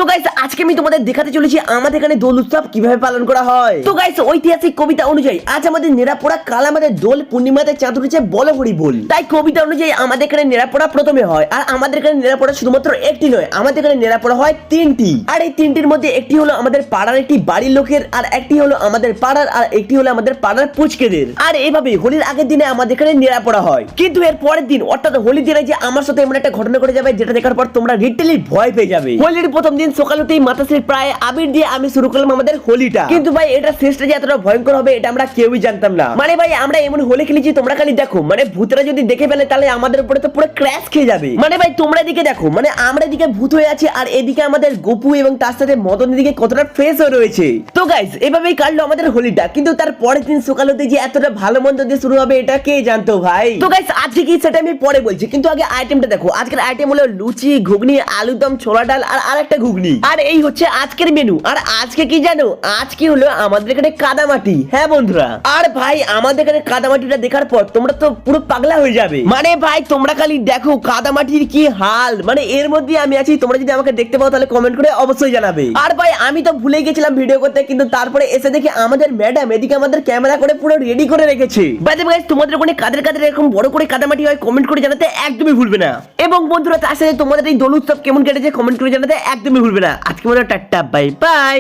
So guys আজকে আমি তোমাদের দেখাতে চলেছি আমাদের এখানে দোল উৎসব কিভাবে পালন করা হয়। তো গাইস ঐতিহাসিক কবিতা অনুযায়ী আজ আমাদের নেড়াপোড়া কাল আমাদের দোল পূর্ণিমাতে চাঁদ উঠেছে বলো হরি বল। তাই কবিতা অনুযায়ী আমাদের এখানে নেড়াপোড়া প্রথমে হয়। আর আমাদের এখানে নেড়াপোড়া শুধুমাত্র একটি নয়, আমাদের এখানে নেড়াপোড়া হয় তিনটি। আর এই তিনটির মধ্যে একটি হলো আমাদের পাড়ার একটি বাড়ির লোকের, আর একটি হলো আমাদের পাড়ার, আর একটি হলো আমাদের পাড়ার পুচকেদের। আর এইভাবে হোলির আগের দিনে আমাদের এখানে নেড়াপোড়া হয়। কিন্তু এর পরের দিন অর্থাৎ হোলির দিনে যে আমার সাথে এমন একটা ঘটনা ঘটে যাবে যেটা দেখার পর তোমরা লিটারালি ভয় পেয়ে যাবে। হোলির প্রথম দিন সকাল হতেই মাতাশ্রীর প্রায় আবির দিয়ে আমি শুরু করলাম আমাদের হোলিটা। কিন্তু ভাই এটা শেষটা যে এতটা ভয়ঙ্কর হবে এটা আমরা কেউই জানতাম না। মানে ভাই আমরা এমন হোলি খেলেছি তোমরা খালি দেখো, মানে ভূতরা যদি দেখে ফেলে তাহলে আমাদের উপরে তো পুরো ক্র্যাশ খেয়ে যাবে। মানে ভাই তোমরা এদিকে দেখো, মানে আমরা এদিকে ভূত হয়ে আছি আর এদিকে আমাদের গপু এবং তার সাথে মদন দিকে কতটা ফ্রেশ হয়ে রয়েছে। তো গাইস এভাবেই কাটলো আমাদের হোলিটা। কিন্তু তার পরের দিন সকাল হতে যে এতটা ভালো মন্দ দিয়ে শুরু হবে এটা কে জানতো ভাই। তো গাইস আজকে কি সেটা আমি পরে বলছি, কিন্তু আগে আইটেমটা দেখো। আজকের আইটেম হলো লুচি, ঘুগনি, আলুদম, ছোলা ডাল আর আরেকটা ঘুগনি। আর এই হচ্ছে আজকের মেনু। আর আজকে কি জানো, আজকে হলো আমাদের এখানে কাদামাটি। হ্যাঁ বন্ধুরা, আর ভাই আমাদের এখানে কাদামাটিটা দেখার পর তোমরা তো পুরো পাগলা হয়ে যাবে। মানে ভাই তোমরা খালি দেখো কাদামাটির কি হাল, মানে এর মধ্যে আমি আছি। তোমরা যদি আমাকে দেখতে পাও তাহলে কমেন্ট করে অবশ্যই জানাবে। আর ভাই আমি তো ভুলে গেছিলাম ভিডিও করতে, কিন্তু তারপরে এসে দেখি আমাদের ম্যাডাম এদিকে আমাদের ক্যামেরা করে পুরো রেডি করে রেখেছে। বাই দ্য ওয়ে গাইস তোমাদের ওখানে কাদের কাদের এরকম বড় করে কাদামাটি হয় কমেন্ট করে জানাতে একদমই ভুলবে না। এবং বন্ধুরা তার সাথে তোমাদের এই দোল উৎসব কেমন কেটেছে কমেন্ট করে জানাতে একদমই ভুলবে না। আজকে মতো টাটা, বাই বাই।